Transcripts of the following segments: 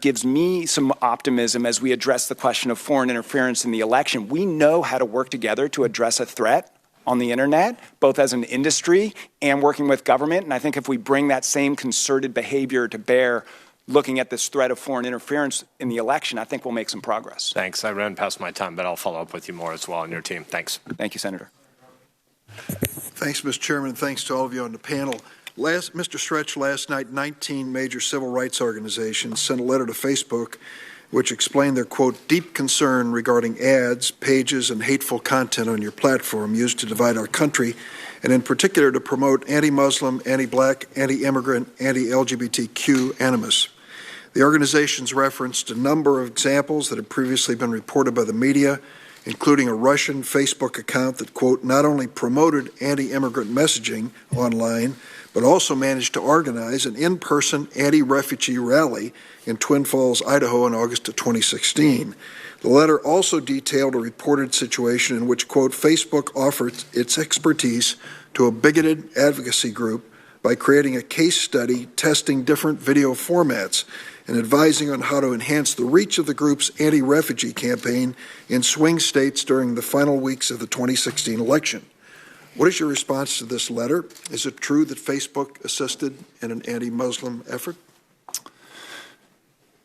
gives me some optimism as we address the question of foreign interference in the election. We know how to work together to address a threat on the internet, both as an industry and working with government. And I think if we bring that same concerted behavior to bear looking at this threat of foreign interference in the election, I think we'll make some progress. Thanks. I ran past my time, but I'll follow up with you more as well on your team. Thanks. Thank you, Senator. Thanks, Mr. Chairman, and thanks to all of you on the panel. Mr. Stretch, last night, 19 major civil rights organizations sent a letter to Facebook which explained their, quote, deep concern regarding ads, pages, and hateful content on your platform used to divide our country, and in particular to promote anti-Muslim, anti-black, anti-immigrant, anti-LGBTQ animus. The organizations referenced a number of examples that had previously been reported by the media, including a Russian Facebook account that, quote, not only promoted anti-immigrant messaging online, but also managed to organize an in-person anti-refugee rally in Twin Falls, Idaho in August of 2016. The letter also detailed a reported situation in which, quote, Facebook offered its expertise to a bigoted advocacy group by creating a case study testing different video formats and advising on how to enhance the reach of the group's anti-refugee campaign in swing states during the final weeks of the 2016 election. What is your response to this letter? Is it true that Facebook assisted in an anti-Muslim effort?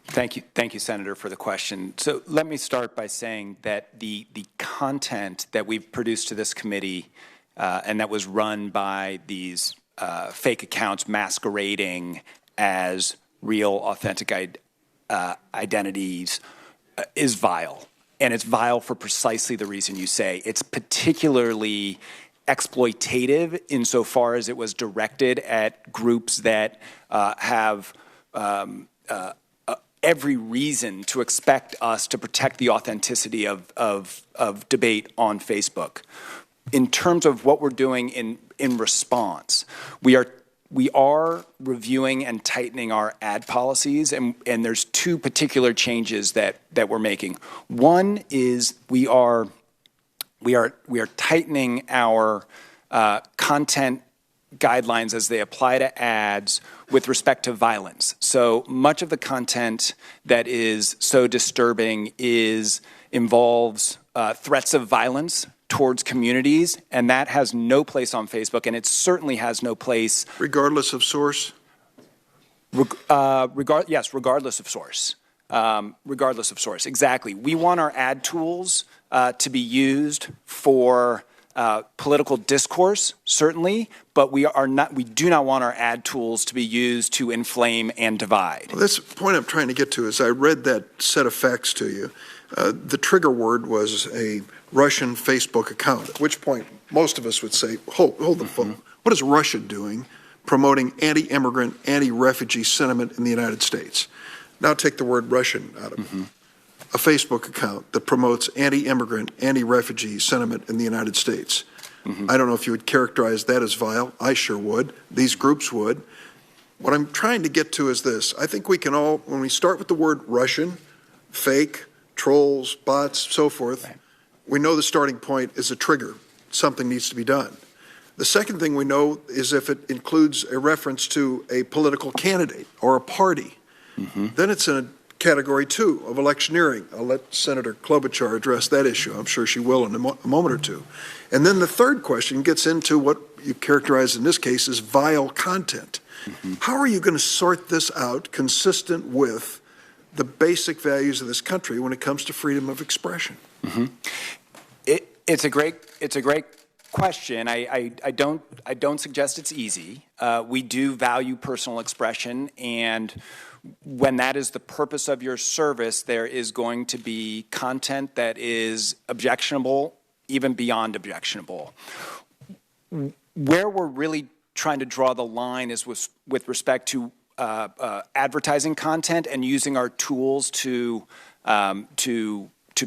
Thank you, Senator, for the question. So let me start by saying that the content that we've produced to this committee and that was run by these fake accounts masquerading as real, authentic identities is vile. And it's vile for precisely the reason you say. It's particularly exploitative insofar as it was directed at groups that have every reason to expect us to protect the authenticity of debate on Facebook. In terms of what we're doing in response, we are reviewing and tightening our ad policies, and there's two particular changes that we're making. One is we are tightening our content guidelines as they apply to ads with respect to violence. So much of the content that is so disturbing involves threats of violence towards communities, and that has no place on Facebook, and it certainly has no place. Regardless of source? Yes, regardless of source. Regardless of source, exactly. We want our ad tools to be used for political discourse, certainly, but we do not want our ad tools to be used to inflame and divide. Well, that's the point I'm trying to get to. Is I read that set of facts to you. The trigger word was a Russian Facebook account, at which point most of us would say, hold the phone. What is Russia doing promoting anti-immigrant, anti-refugee sentiment in the United States? Now take the word Russian out of it. A Facebook account that promotes anti-immigrant, anti-refugee sentiment in the United States. I don't know if you would characterize that as vile. I sure would. These groups would. What I'm trying to get to is this. I think we can all, when we start with the word Russian, fake, trolls, bots, so forth, we know the starting point is a trigger. Something needs to be done. The second thing we know is if it includes a reference to a political candidate or a party, then it's in a category 2 of electioneering. I'll let Senator Klobuchar address that issue. I'm sure she will in a moment or two. And then the third question gets into what you characterize in this case as vile content. How are you going to sort this out consistent with the basic values of this country when it comes to freedom of expression? It's a great question. I don't suggest it's easy. We do value personal expression, and when that is the purpose of your service, there is going to be content that is objectionable, even beyond objectionable. Where we're really trying to draw the line is with respect to advertising content and using our tools to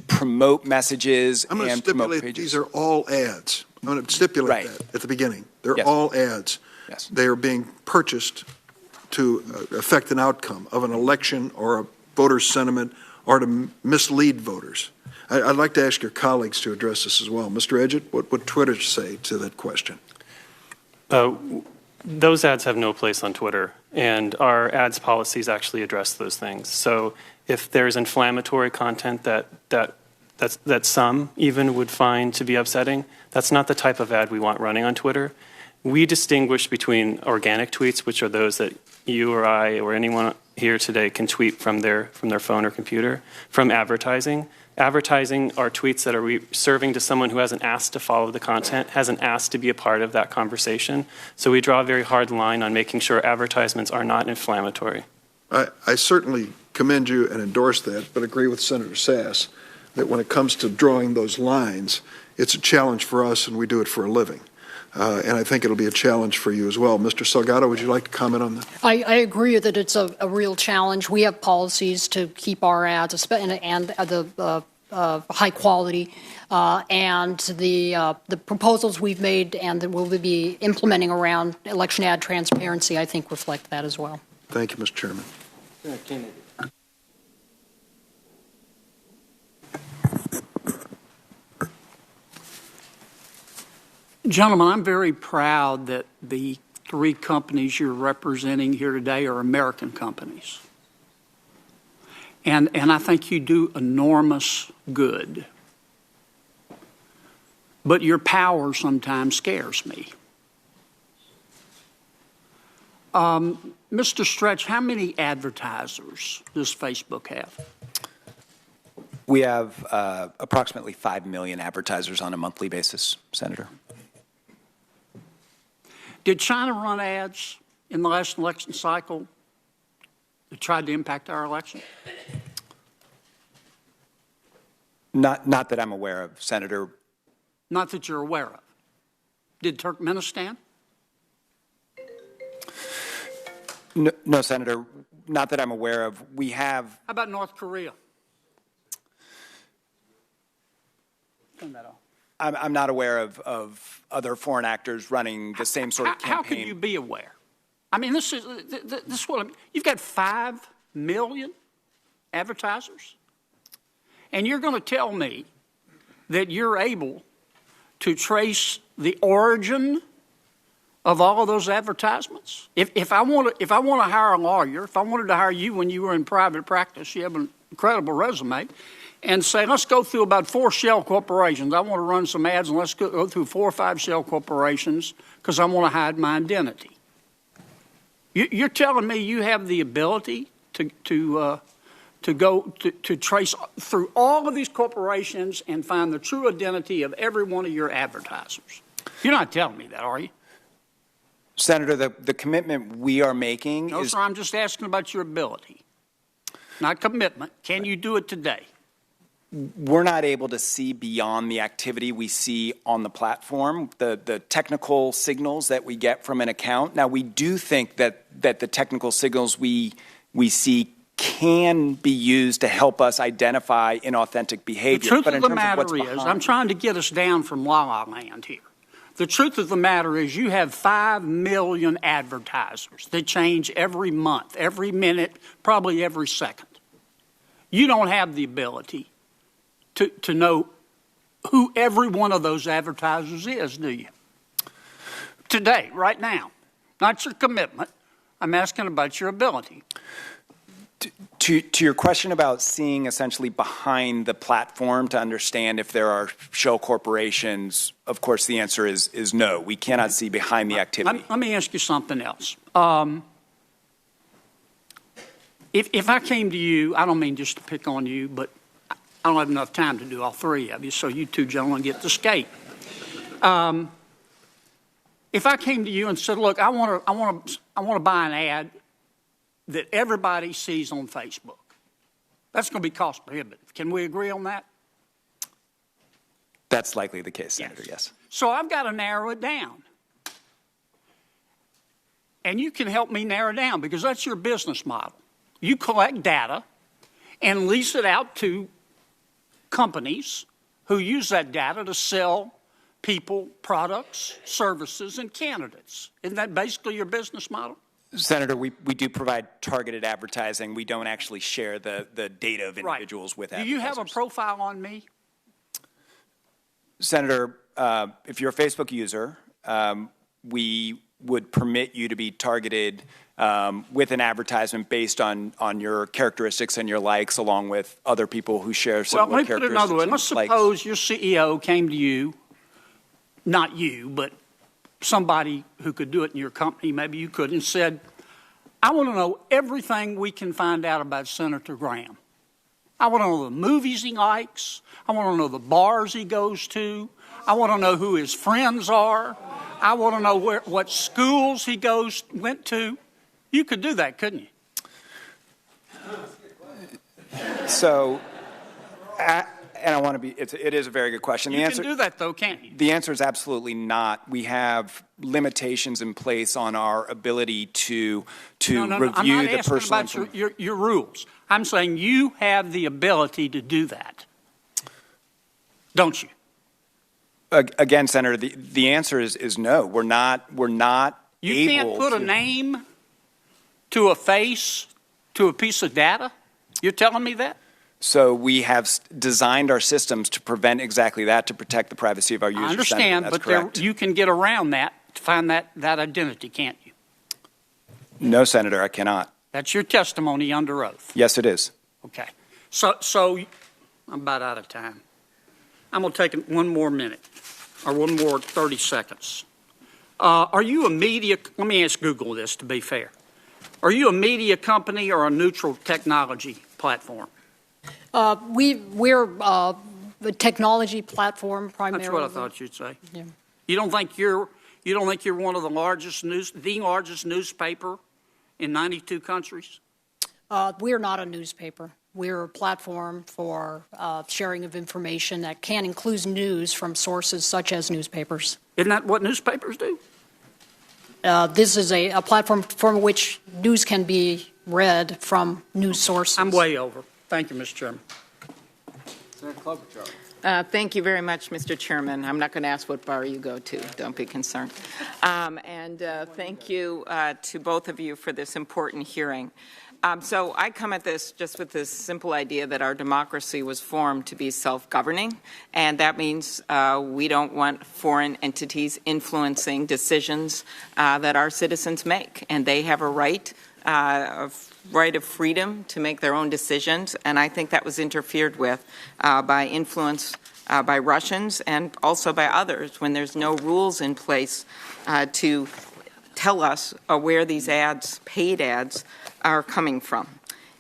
promote messages and promote pages. These are all ads. I'm going to stipulate that at the beginning. They're all ads. Yes. They are being purchased to affect an outcome of an election or a voter's sentiment or to mislead voters. I'd like to ask your colleagues to address this as well. Mr. Edgett, what would Twitter say to that question? Those ads have no place on Twitter, and our ads policies actually address those things. So if there's inflammatory content that some even would find to be upsetting, that's not the type of ad we want running on Twitter. We distinguish between organic tweets, which are those that you or I or anyone here today can tweet from their phone or computer, from advertising. Advertising are tweets that are serving to someone who hasn't asked to follow the content, hasn't asked to be a part of that conversation. So we draw a very hard line on making sure advertisements are not inflammatory. I certainly commend you and endorse that, but agree with Senator Sass that when it comes to drawing those lines, it's a challenge for us, and we do it for a living. And I think it'll be a challenge for you as well. Mr. Salgado, would you like to comment on that? I agree that it's a real challenge. We have policies to keep our ads and the high quality, and the proposals we've made and that we'll be implementing around election ad transparency, I think, reflect that as well. Thank you, Mr. Chairman. Gentlemen, I'm very proud that the three companies you're representing here today are American companies. And I think you do enormous good. But your power sometimes scares me. Mr. Stretch, how many advertisers does Facebook have? We have approximately 5 million advertisers on a monthly basis, Senator. Did China run ads in the last election cycle that tried to impact our election? Not that I'm aware of, Senator. Not that you're aware of. Did Turkmenistan? No, Senator, not that I'm aware of. We have. How about North Korea? Turn that off. I'm not aware of other foreign actors running the same sort of campaign. How can you be aware? I mean, this is what I mean. You've got 5 million advertisers, and you're going to tell me that you're able to trace the origin of all of those advertisements? If I want to hire a lawyer, if I wanted to hire you when you were in private practice, you have an incredible resume, and say, let's go through about 4 shell corporations. I want to run some ads, and let's go through 4 or 5 shell corporations because I want to hide my identity. You're telling me you have the ability to trace through all of these corporations and find the true identity of every one of your advertisers? You're not telling me that, are you? Senator, the commitment we are making No, sir, I'm just asking about your ability, not commitment. Can you do it today? We're not able to see beyond the activity we see on the platform, the technical signals that we get from an account. Now, we do think that the technical signals we see can be used to help us identify inauthentic behavior. The truth of the matter is, I'm trying to get us down from la-la land here. The truth of the matter is you have 5 million advertisers that change every month, every minute, probably every second. You don't have the ability to know who every one of those advertisers is, do you? Today, right now. Not your commitment. I'm asking about your ability. To your question about seeing essentially behind the platform to understand if there are shell corporations, of course the answer is no. We cannot see behind the activity. Let me ask you something else. If I came to you, I don't mean just to pick on you, but I don't have enough time to do all 3 of you, so you 2 gentlemen get to skate. If I came to you and said, look, I want to buy an ad that everybody sees on Facebook, that's going to be cost prohibitive. Can we agree on that? That's likely the case, Senator, yes. So I've got to narrow it down. And you can help me narrow it down because that's your business model. You collect data and lease it out to companies who use that data to sell people products, services, and candidates. Isn't that basically your business model? Senator, we do provide targeted advertising. We don't actually share the data of individuals with advertisers. Do you have a profile on me? Senator, if you're a Facebook user, we would permit you to be targeted with an advertisement based on your characteristics and your likes, along with other people who share similar Well, let me put it characteristics. another way. Let's suppose your CEO came to you, not you, but somebody who could do it in your company, maybe you could, and said, I want to know everything we can find out about Senator Graham. I want to know the movies he likes. I want to know the bars he goes to. I want to know who his friends are. I want to know what schools he went to. You could do that, couldn't you? So, and I want to be, it is a very good question. You can do that, though, can't you? The answer is absolutely not. We have limitations in place on our ability to No, review I'm the not personal asking about your rules. I'm saying you have the ability to do that, don't you? Again, Senator, the answer is no. We're not You able can't put to. a name to a face to a piece of data? You're telling me that? So we have designed our systems to prevent exactly that, to protect the privacy of our users. I understand, Senator. but That's you can get around that to find that identity, can't you? No, Senator, I cannot. That's your testimony under oath. Yes, it is. Okay. So I'm about out of time. I'm going to take one more minute, or one more 30 seconds. Are you a media, let me ask Google this to be fair. Are you a media company or a neutral technology platform? We're a technology platform primarily. That's what I thought you'd say. Yeah. You don't think you're one of the largest newspaper in 92 countries? We're not a newspaper. We're a platform for sharing of information that can include news from sources such as newspapers. Isn't that what newspapers do? This is a platform from which news can be read from news sources. I'm way over. Thank you, Mr. Chairman. Thank you very much, Mr. Chairman. I'm not going to ask what bar you go to. Don't be concerned. Thank you to both of you for this important hearing. So I come at this just with this simple idea that our democracy was formed to be self-governing, and that means we don't want foreign entities influencing decisions that our citizens make, and they have a right of freedom to make their own decisions, and I think that was interfered with by influence by Russians and also by others when there's no rules in place to tell us where these ads, paid ads, are coming from.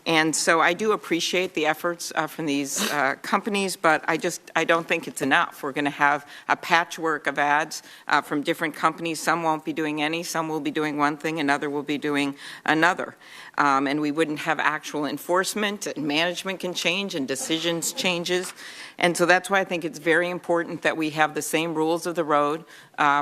And so I do appreciate the efforts from these companies, but I don't think it's enough. We're going to have a patchwork of ads from different companies. Some won't be doing any, some will be doing one thing, another will be doing another. And we wouldn't have actual enforcement, and management can change, and decisions changes. And so that's why I think it's very important that we have the same rules of the road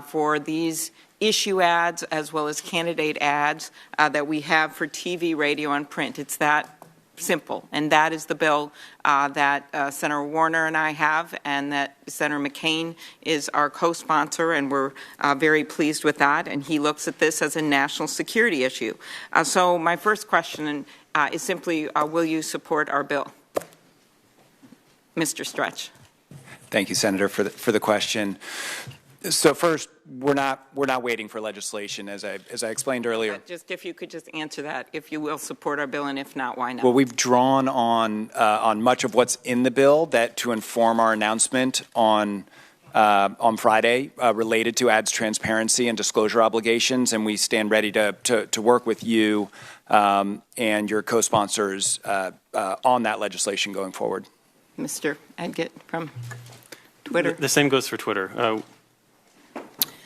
for these issue ads as well as candidate ads that we have for TV, radio, and print. It's that simple, and that is the bill that Senator Warner and I have, and that Senator McCain is our co-sponsor, and we're very pleased with that, and he looks at this as a national security issue. So my first question is simply, will you support our bill? Mr. Stretch. Thank you, Senator, for the question. So first, we're not waiting for legislation, as I explained earlier. Just if you could just answer that, if you will support our bill, and if not, why not? Well, we've drawn on much of what's in the bill that to inform our announcement on Friday related to ads transparency and disclosure obligations, and we stand ready to work with you and your co-sponsors on that legislation going forward. Mr. Edgett from Twitter. The same goes for Twitter.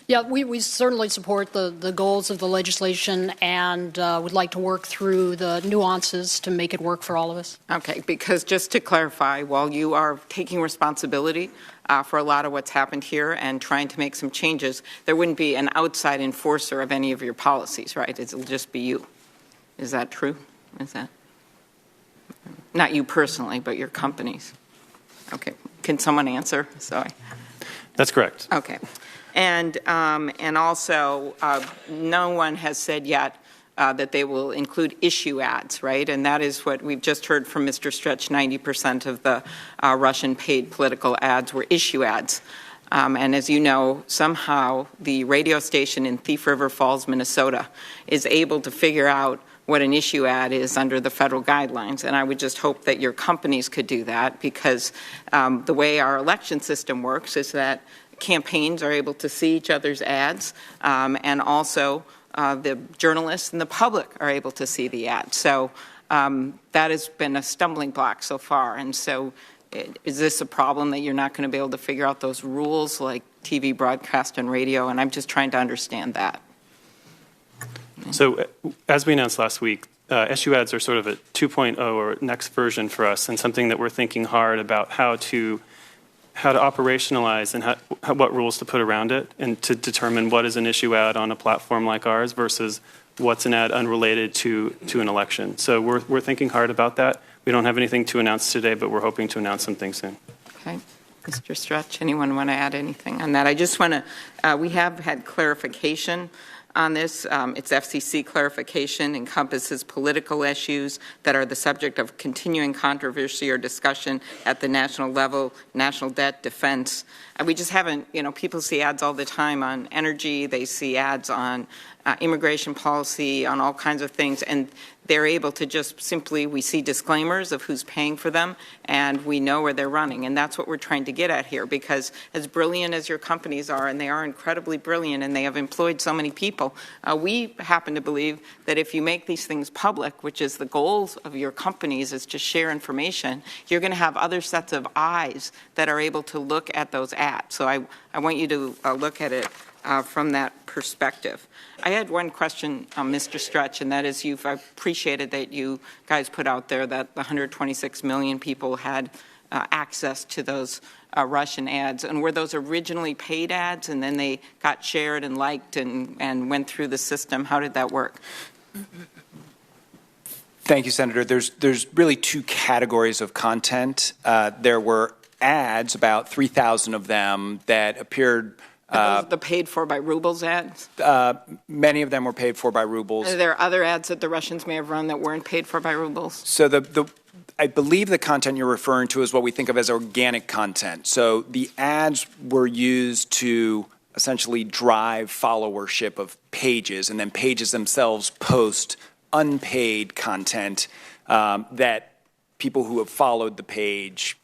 Yeah, we certainly support the goals of the legislation and would like to work through the nuances to make it work for all of us. Okay, because just to clarify, while you are taking responsibility for a lot of what's happened here and trying to make some changes, there wouldn't be an outside enforcer of any of your policies, right? It'll just be you. Is that true? Is that? Not you personally, but your companies. Okay. Can someone answer? Sorry. That's correct. Okay. And also, no one has said yet that they will include issue ads, right? And that is what we've just heard from Mr. Stretch. 90% of the Russian paid political ads were issue ads. And as you know, somehow the radio station in Thief River Falls, Minnesota, is able to figure out what an issue ad is under the federal guidelines. And I would just hope that your companies could do that, because the way our election system works is that campaigns are able to see each other's ads, and also the journalists and the public are able to see the ads. So that has been a stumbling block so far. And so is this a problem that you're not going to be able to figure out those rules like TV, broadcast, and radio? And I'm just trying to understand that. So as we announced last week, SU ads are sort of a 2.0 or next version for us, and something that we're thinking hard about how to operationalize and what rules to put around it, and to determine what is an issue ad on a platform like ours versus what's an ad unrelated to an election. So we're thinking hard about that. We don't have anything to announce today, but we're hoping to announce something soon. Okay. Mr. Stretch, anyone want to add anything on that? I just want to, we have had clarification on this. Its FCC clarification encompasses political issues that are the subject of continuing controversy or discussion at the national level, national debt, defense. And we just haven't, people see ads all the time on energy, they see ads on immigration policy, on all kinds of things, and they're able to just simply, we see disclaimers of who's paying for them, and we know where they're running. And that's what we're trying to get at here, because as brilliant as your companies are, and they are incredibly brilliant, and they have employed so many people, we happen to believe that if you make these things public, which is the goals of your companies, is to share information, you're going to have other sets of eyes that are able to look at those ads. So I want you to look at it from that perspective. I had one question, Mr. Stretch, and that is I've appreciated that you guys put out there that 126 million people had access to those Russian ads. And were those originally paid ads, and then they got shared and liked and went through the system? How did that work? Thank you, Senator. There's really two categories of content. There were ads, about 3,000 of them, that appeared. Those the paid for by rubles ads? Many of them were paid for by rubles. Are there other ads that the Russians may have run that weren't paid for by rubles? So I believe the content you're referring to is what we think of as organic content. So the ads were used to essentially drive followership of pages, and then pages themselves post unpaid content that people who have followed the page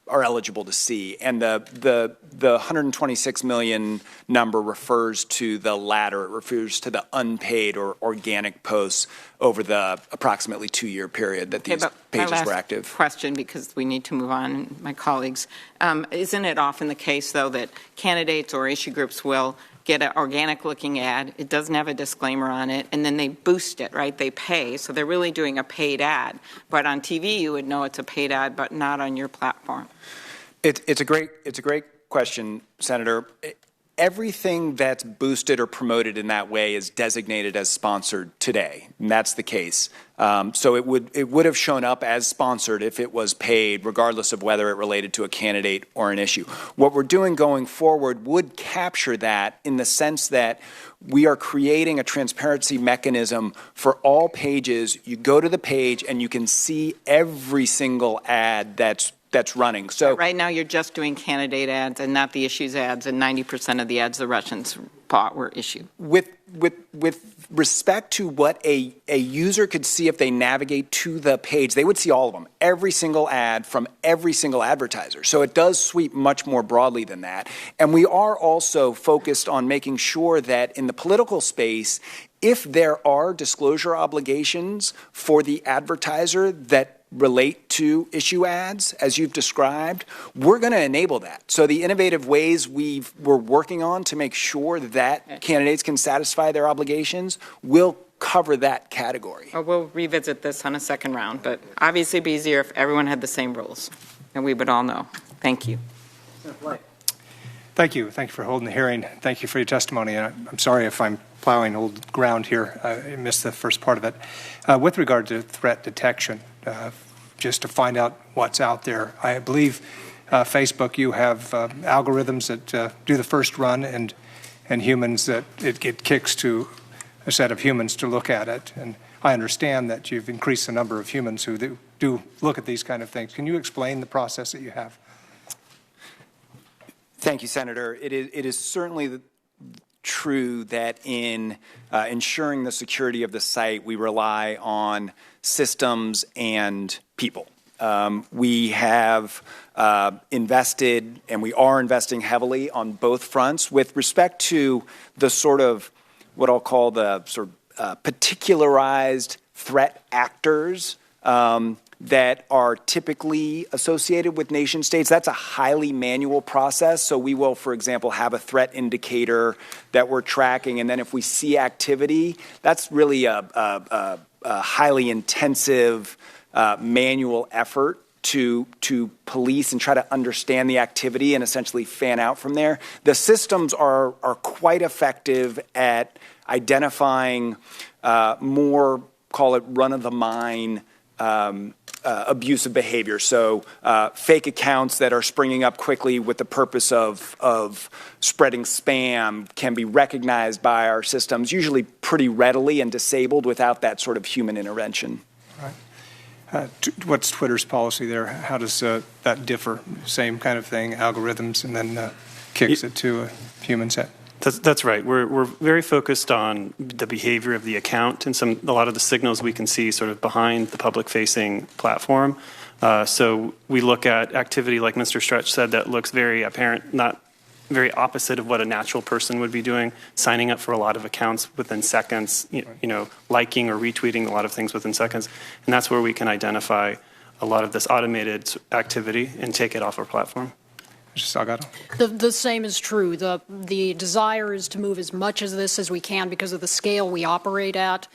are eligible to see. And the 126 million number refers to the latter. It refers to the unpaid or organic posts over the approximately 2-year period that these pages were active. Question, because we need to move on, my colleagues. Isn't it often the case, though, that candidates or issue groups will get an organic-looking ad, it doesn't have a disclaimer on it, and then they boost it, right? They pay, so they're really doing a paid ad. But on TV, you would know it's a paid ad, but not on your platform. It's a great question, Senator. Everything that's boosted or promoted in that way is designated as sponsored today, and that's the case. So it would have shown up as sponsored if it was paid, regardless of whether it related to a candidate or an issue. What we're doing going forward would capture that in the sense that we are creating a transparency mechanism for all pages. You go to the page and you can see every single ad that's running. So right now you're just doing candidate ads and not the issues ads, and 90% of the ads the Russians bought were issued. With respect to what a user could see if they navigate to the page, they would see all of them, every single ad from every single advertiser. So it does sweep much more broadly than that. And we are also focused on making sure that in the political space, if there are disclosure obligations for the advertiser that relate to issue ads, as you've described, we're going to enable that. So the innovative ways we're working on to make sure that candidates can satisfy their obligations will cover that category. Well, we'll revisit this on a second round, but obviously it'd be easier if everyone had the same rules, and we would all know. Thank you. Thank you. Thank you for holding the hearing. Thank you for your testimony. And I'm sorry if I'm plowing old ground here. I missed the first part of it. With regard to threat detection, just to find out what's out there, I believe Facebook, you have algorithms that do the first run and humans that it kicks to a set of humans to look at it. And I understand that you've increased the number of humans who do look at these kind of things. Can you explain the process that you have? Thank you, Senator. It is certainly true that in ensuring the security of the site, we rely on systems and people. We have invested, and we are investing heavily on both fronts with respect to the sort of what I'll call the sort of particularized threat actors that are typically associated with nation states. That's a highly manual process. So we will, for example, have a threat indicator that we're tracking, and then if we see activity, that's really a highly intensive manual effort to police and try to understand the activity and essentially fan out from there. The systems are quite effective at identifying more, call it run-of-the-mine abusive behavior. So fake accounts that are springing up quickly with the purpose of spreading spam can be recognized by our systems, usually pretty readily and disabled without that sort of human intervention. Right. What's Twitter's policy there? How does that differ? Same kind of thing, algorithms, and then kicks it to a human set? That's right. We're very focused on the behavior of the account and a lot of the signals we can see sort of behind the public-facing platform. So we look at activity, like Mr. Stretch said, that looks very apparent, not very opposite of what a natural person would be doing, signing up for a lot of accounts within seconds, you know, liking or retweeting a lot of things within seconds. And that's where we can identify a lot of this automated activity and take it off our platform. Mr. Salgado? The same is true. The desire is to move as much of this as we can because of the scale we operate at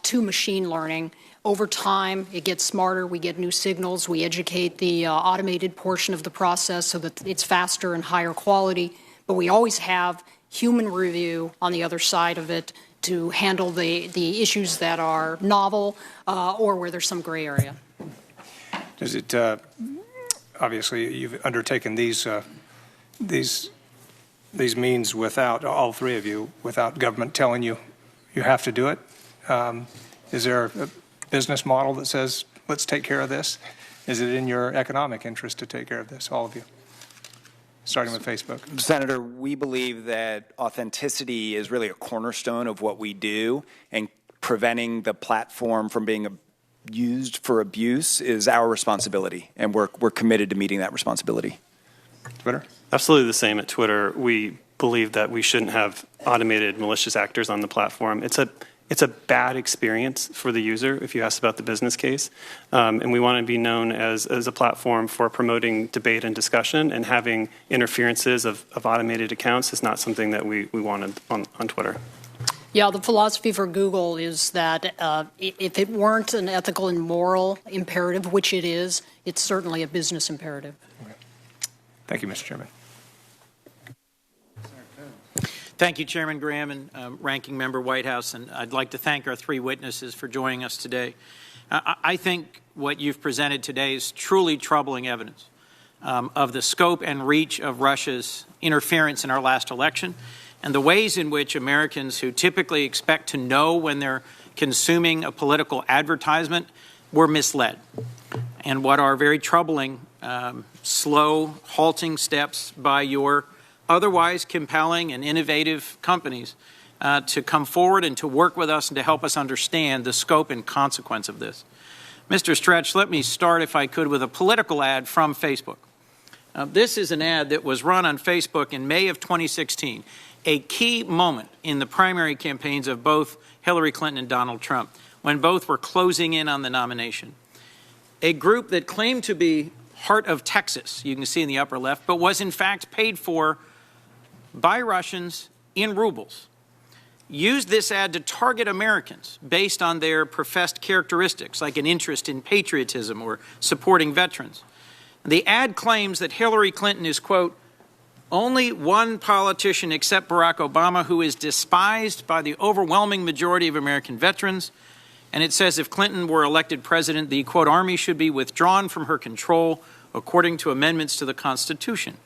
to machine learning. Over time, it gets smarter. We get new signals. We educate the automated portion of the process so that it's faster and higher quality. But we always have human review on the other side of it to handle the issues that are novel or where there's some gray area. Does it, obviously, you've undertaken these means without, all three of you, without government telling you you have to do it. Is there a business model that says, let's take care of this? Is it in your economic interest to take care of this, all of you? Starting with Facebook. Senator, we believe that authenticity is really a cornerstone of what we do, and preventing the platform from being used for abuse is our responsibility, and we're committed to meeting that responsibility. Twitter? Absolutely the same at Twitter. We believe that we shouldn't have automated malicious actors on the platform. It's a bad experience for the user, if you ask about the business case. And we want to be known as a platform for promoting debate and discussion, and having interferences of automated accounts is not something that we wanted on Twitter. Yeah, the philosophy for Google is that if it weren't an ethical and moral imperative, which it is, it's certainly a business imperative. Okay. Thank you, Mr. Chairman. Thank you, Chairman Graham and Ranking Member Whitehouse, and I'd like to thank our three witnesses for joining us today. I think what you've presented today is truly troubling evidence of the scope and reach of Russia's interference in our last election, and the ways in which Americans who typically expect to know when they're consuming a political advertisement were misled, and what are very troubling, slow, halting steps by your otherwise compelling and innovative companies to come forward and to work with us and to help us understand the scope and consequence of this. Mr. Stretch, let me start, if I could, with a political ad from Facebook. This is an ad that was run on Facebook in May of 2016, a key moment in the primary campaigns of both Hillary Clinton and Donald Trump, when both were closing in on the nomination. A group that claimed to be Heart of Texas, you can see in the upper left, but was in fact paid for by Russians in rubles, used this ad to target Americans based on their professed characteristics, like an interest in patriotism or supporting veterans. The ad claims that Hillary Clinton is, quote, only one politician except Barack Obama who is despised by the overwhelming majority of American veterans. And it says if Clinton were elected president, the, quote, army should be withdrawn from her control according to amendments to the Constitution.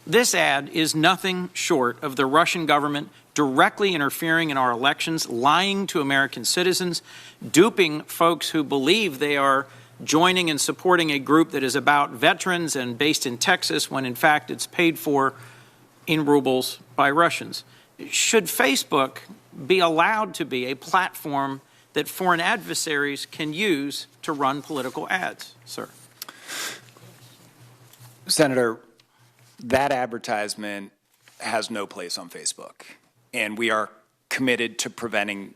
This ad is nothing short of the Russian government directly interfering in our elections, lying to American citizens, duping folks who believe they are joining and supporting a group that is about veterans and based in Texas, when in fact it's paid for in rubles by Russians. Should Facebook be allowed to be a platform that foreign adversaries can use to run political ads, sir? Senator, that advertisement has no place on Facebook, and we are committed to preventing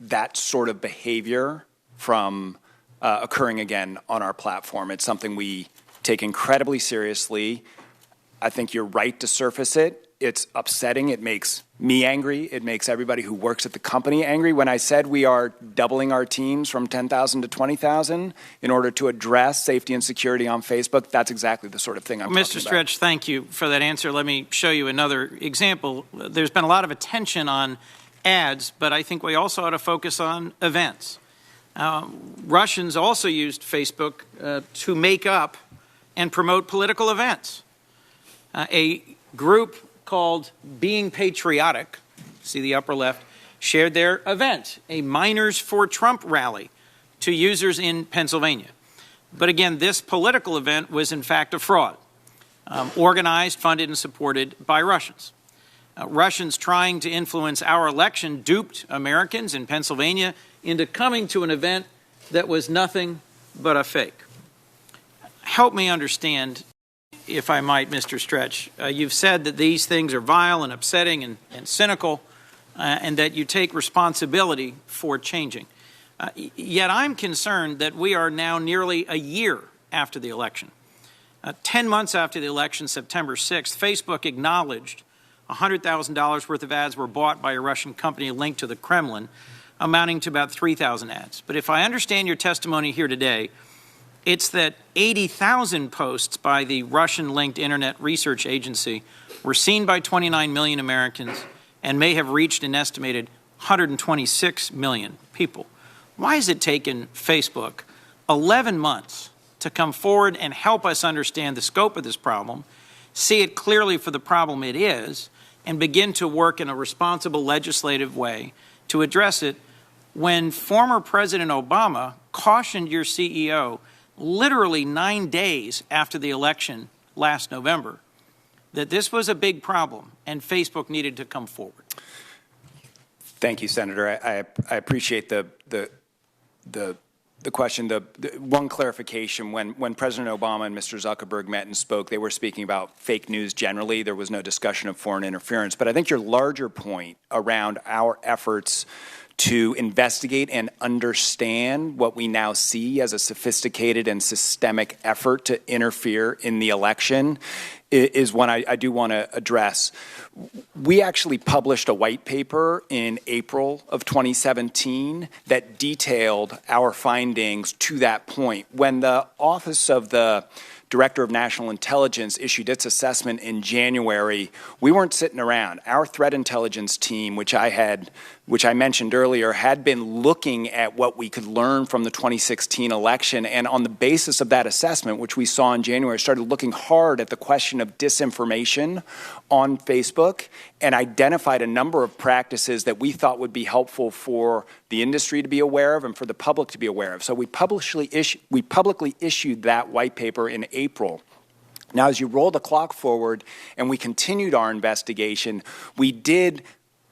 that sort of behavior from occurring again on our platform. It's something we take incredibly seriously. I think you're right to surface it. It's upsetting. It makes me angry. It makes everybody who works at the company angry. When I said we are doubling our teams from 10,000 to 20,000 in order to address safety and security on Facebook, that's exactly the sort of thing I'm talking about. Mr. Stretch, thank you for that answer. Let me show you another example. There's been a lot of attention on ads, but I think we also ought to focus on events. Russians also used Facebook to make up and promote political events. A group called Being Patriotic, see the upper left, shared their event, a Miners for Trump rally, to users in Pennsylvania. But again, this political event was in fact a fraud, organized, funded, and supported by Russians. Russians trying to influence our election duped Americans in Pennsylvania into coming to an event that was nothing but a fake. Help me understand, if I might, Mr. Stretch. You've said that these things are vile and upsetting and cynical, and that you take responsibility for changing. Yet I'm concerned that we are now nearly a year after the election. 10 months after the election, September 6th, Facebook acknowledged $100,000 worth of ads were bought by a Russian company linked to the Kremlin, amounting to about 3,000 ads. But if I understand your testimony here today, it's that 80,000 posts by the Russian-linked Internet Research Agency were seen by 29 million Americans and may have reached an estimated 126 million people. Why has it taken Facebook 11 months to come forward and help us understand the scope of this problem, see it clearly for the problem it is, and begin to work in a responsible legislative way to address it when former President Obama cautioned your CEO literally 9 days after the election last November that this was a big problem and Facebook needed to come forward? Thank you, Senator. I appreciate the question. The one clarification: when President Obama and Mr. Zuckerberg met and spoke, they were speaking about fake news generally. There was no discussion of foreign interference. But I think your larger point around our efforts to investigate and understand what we now see as a sophisticated and systemic effort to interfere in the election is one I do want to address. We actually published a white paper in April of 2017 that detailed our findings to that point. When the Office of the Director of National Intelligence issued its assessment in January, we weren't sitting around. Our threat intelligence team, which I mentioned earlier, had been looking at what we could learn from the 2016 election, and on the basis of that assessment, which we saw in January, started looking hard at the question of disinformation on Facebook and identified a number of practices that we thought would be helpful for the industry to be aware of and for the public to be aware of. So we publicly issued that white paper in April. Now, as you roll the clock forward and we continued our investigation, we did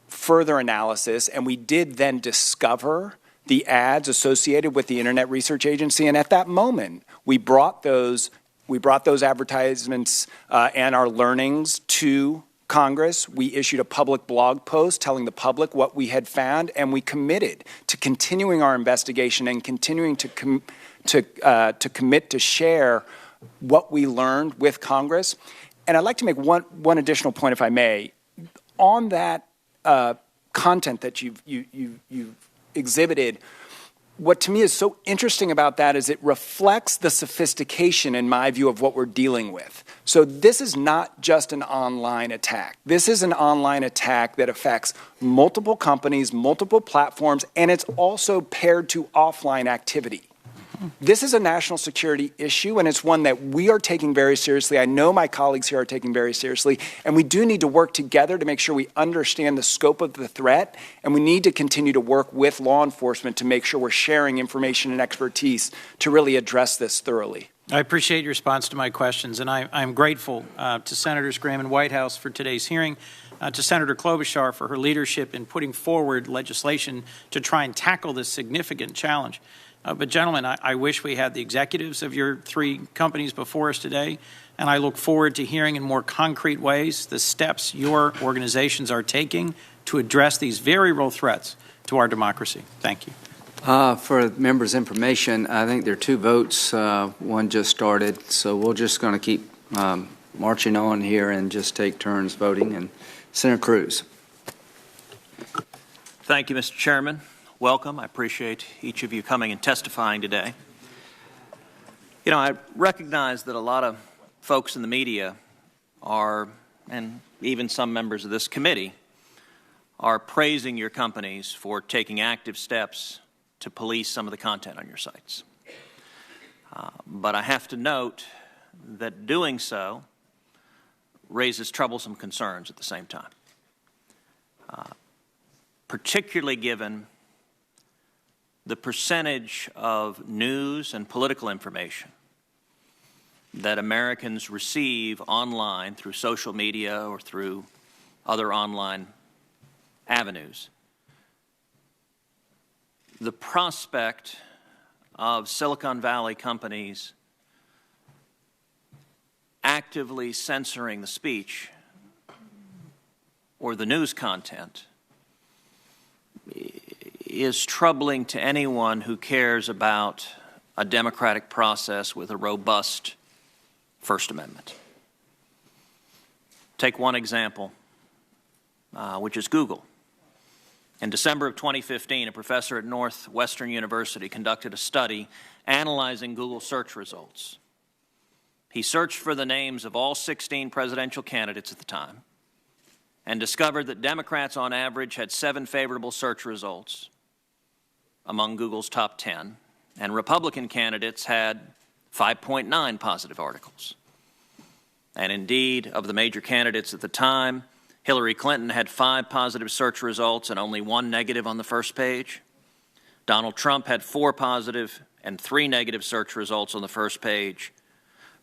further analysis, and we did then discover the ads associated with the Internet Research Agency. And at that moment, we brought those advertisements and our learnings to Congress. We issued a public blog post telling the public what we had found, and we committed to continuing our investigation and continuing to commit to share what we learned with Congress. And I'd like to make one additional point, if I may. On that content that you've exhibited, what to me is so interesting about that is it reflects the sophistication, in my view, of what we're dealing with. So this is not just an online attack. This is an online attack that affects multiple companies, multiple platforms, and it's also paired to offline activity. This is a national security issue, and it's one that we are taking very seriously. I know my colleagues here are taking very seriously, and we do need to work together to make sure we understand the scope of the threat, and we need to continue to work with law enforcement to make sure we're sharing information and expertise to really address this thoroughly. I appreciate your response to my questions, and I'm grateful to Senators Graham and Whitehouse for today's hearing, to Senator Klobuchar for her leadership in putting forward legislation to try and tackle this significant challenge. But gentlemen, I wish we had the executives of your three companies before us today, and I look forward to hearing in more concrete ways the steps your organizations are taking to address these very real threats to our democracy. Thank you. For members' information, I think there are two votes. One just started, so we're just going to keep marching on here and just take turns voting. And Senator Cruz. Thank you, Mr. Chairman. Welcome. I appreciate each of you coming and testifying today. You know, I recognize that a lot of folks in the media are, and even some members of this committee, are praising your companies for taking active steps to police some of the content on your sites. But I have to note that doing so raises troublesome concerns at the same time, particularly given the percentage of news and political information that Americans receive online through social media or through other online avenues. The prospect of Silicon Valley companies actively censoring the speech or the news content is troubling to anyone who cares about a democratic process with a robust First Amendment. Take one example, which is Google. In December of 2015, a professor at Northwestern University conducted a study analyzing Google search results. He searched for the names of all 16 presidential candidates at the time and discovered that Democrats on average had 7 favorable search results among Google's top 10, and Republican candidates had 5.9 positive articles. And indeed, of the major candidates at the time, Hillary Clinton had 5 positive search results and only 1 negative on the first page. Donald Trump had 4 positive and 3 negative search results on the first page.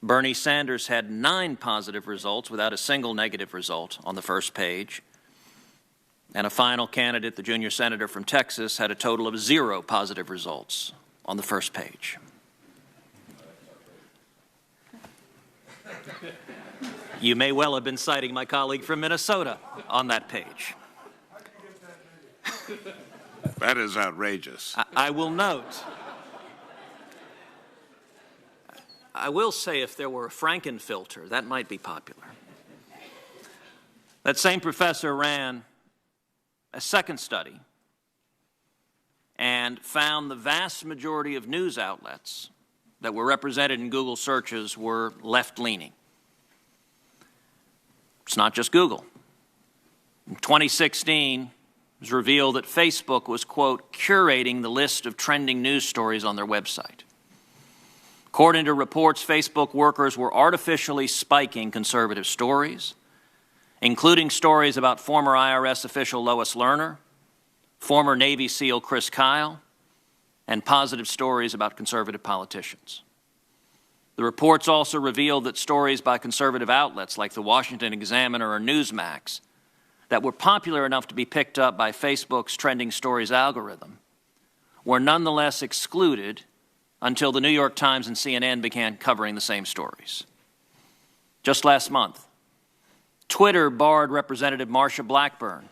Bernie Sanders had 9 positive results without a single negative result on the first page. And a final candidate, the junior senator from Texas, had a total of 0 positive results on the first page. You may well have been citing my colleague from Minnesota on that page. That is outrageous. I will note, I will say if there were a Frankenfilter, that might be popular. That same professor ran a second study and found the vast majority of news outlets that were represented in Google searches were left-leaning. It's not just Google. In 2016, it was revealed that Facebook was, quote, curating the list of trending news stories on their website. According to reports, Facebook workers were artificially spiking conservative stories, including stories about former IRS official Lois Lerner, former Navy SEAL Chris Kyle, and positive stories about conservative politicians. The reports also revealed that stories by conservative outlets like the Washington Examiner or Newsmax that were popular enough to be picked up by Facebook's trending stories algorithm were nonetheless excluded until the New York Times and CNN began covering the same stories. Just last month, Twitter barred Representative Marsha Blackburn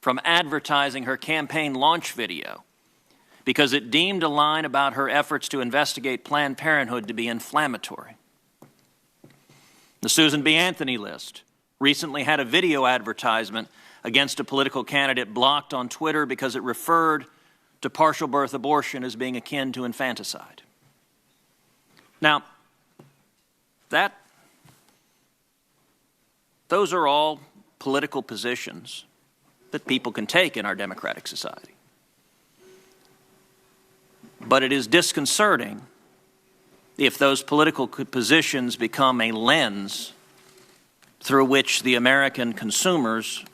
from advertising her campaign launch video because it deemed a line about her efforts to investigate Planned Parenthood to be inflammatory. The Susan B. Anthony list recently had a video advertisement against a political candidate blocked on Twitter because it referred to partial birth abortion as being akin to infanticide. Now, those are all political positions that people can take in our democratic society. But it is disconcerting if those political positions become a lens through which the American consumers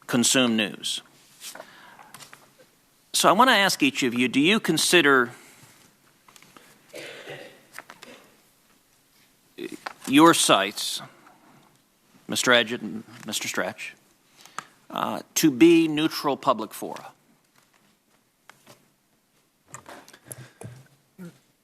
consume news. So I want to ask each of you, do you consider your sites, Mr. Edgett and Mr. Stretch, to be neutral public fora?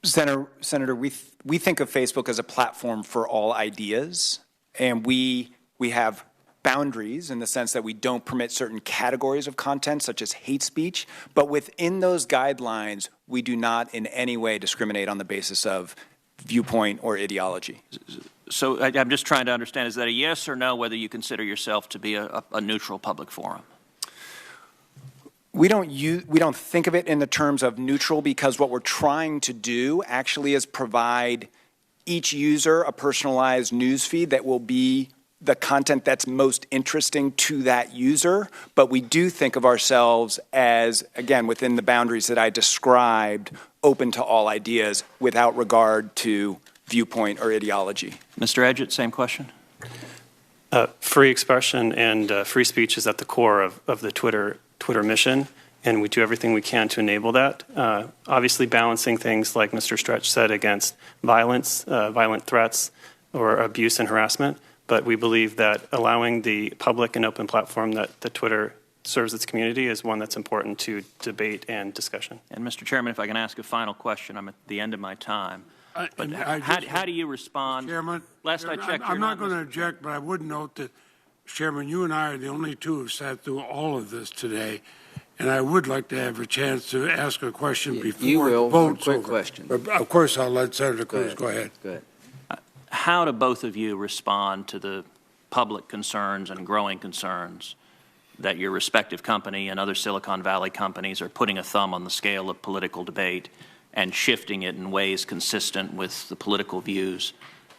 Senator, we think of Facebook as a platform for all ideas, and we have boundaries in the sense that we don't permit certain categories of content, such as hate speech, but within those guidelines, we do not in any way discriminate on the basis of viewpoint or ideology. So I'm just trying to understand, is that a yes or no, whether you consider yourself to be a neutral public forum? We don't think of it in the terms of neutral, because what we're trying to do actually is provide each user a personalized news feed that will be the content that's most interesting to that user. But we do think of ourselves as, again, within the boundaries that I described, open to all ideas without regard to viewpoint or ideology. Mr. Edgett, same question. Free expression and free speech is at the core of the Twitter mission, and we do everything we can to enable that. Obviously balancing things, like Mr. Stretch said, against violence, violent threats, or abuse and harassment. But we believe that allowing the public and open platform that Twitter serves its community is one that's important to debate and discussion. And Mr. Chairman, if I can ask a final question, I'm at the end of my time. But how do you respond? Chairman, last I checked, I'm not going to object, but I would note that, Chairman, you and I are the only two who sat through all of this today, and I would like to have a chance to ask a question before you will. the vote's Quick over. question. But of course, I'll let Senator Cruz go ahead. Go ahead. How do both of you respond to the public concerns and growing concerns that your respective company and other Silicon Valley companies are putting a thumb on the scale of political debate and shifting it in ways consistent with the political views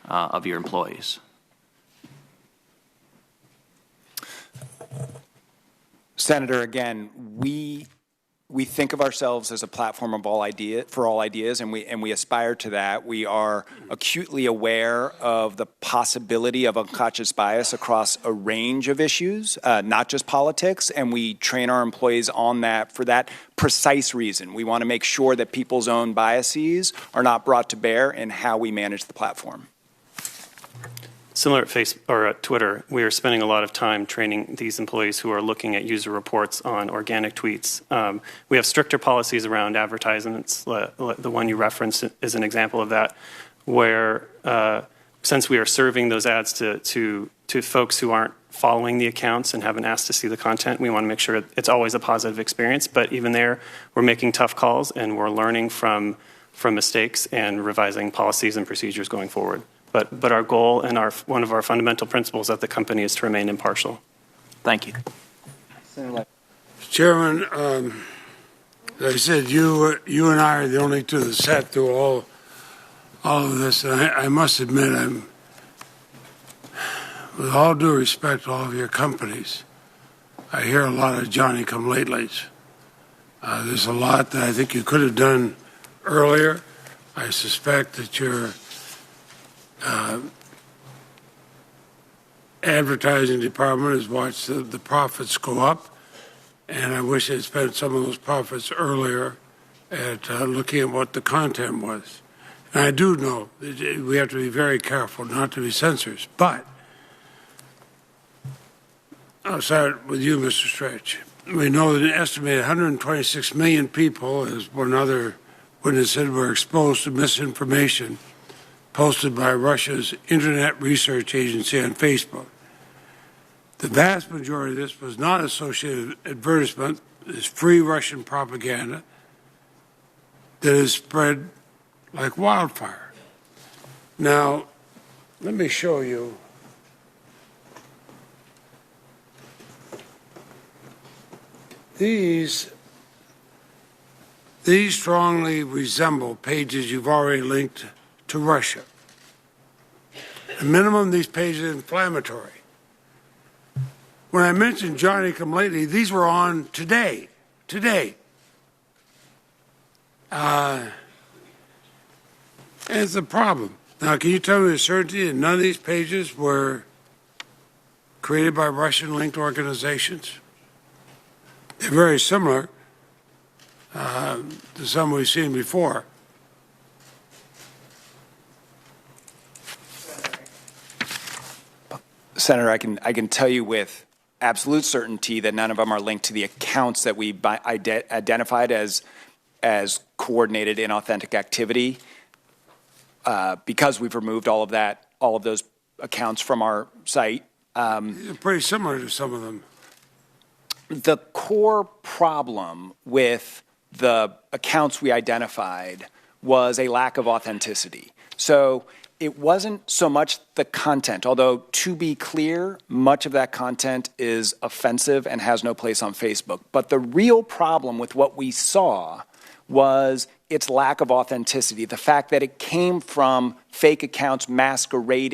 of your employees? Senator, again, we think of ourselves as a platform of for all ideas, and we aspire to that. We are acutely aware of the possibility of unconscious bias across a range of issues, not just politics, and we train our employees on that for that precise reason. We want to make sure that people's own biases are not brought to bear in how we manage the platform. Similar at Twitter, we are spending a lot of time training these employees who are looking at user reports on organic tweets. We have stricter policies around advertisements. The one you referenced is an example of that, where since we are serving those ads to folks who aren't following the accounts and haven't asked to see the content, we want to make sure it's always a positive experience. But even there, we're making tough calls, and we're learning from mistakes and revising policies and procedures going forward. But our goal and one of our fundamental principles at the company is to remain impartial. Thank you. Chairman, as I said, you and I are the only two that sat through all of this, and I must admit, with all due respect to all of your companies, I hear a lot of Johnny-come-latelys. There's a lot that I think you could have done earlier. I suspect that your advertising department has watched the profits go up, and I wish they'd spent some of those profits earlier at looking at what the content was. And I do know that we have to be very careful not to be censors, but I'll start with you, Mr. Stretch. We know that an estimated 126 million people, as one other witness said, were exposed to misinformation posted by Russia's Internet Research Agency on Facebook. The vast majority of this was not associated with advertisement. It's free Russian propaganda that is spread like wildfire. Now, let me show you. These strongly resemble pages you've already linked to Russia. At minimum, these pages are inflammatory. When I mentioned Johnny-come-lately, these were on today. And it's a problem. Now, can you tell me with certainty that none of these pages were created by Russian-linked organizations? They're very similar to some we've seen before. Senator, I can tell you with absolute certainty that none of them are linked to the accounts that we identified as coordinated inauthentic activity, because we've removed all of those accounts from our site. Pretty similar to some of them. The core problem with the accounts we identified was a lack of authenticity. So it wasn't so much the content, although to be clear, much of that content is offensive and has no place on Facebook. But the real problem with what we saw was its lack of authenticity, the fact that it came from fake accounts masquerading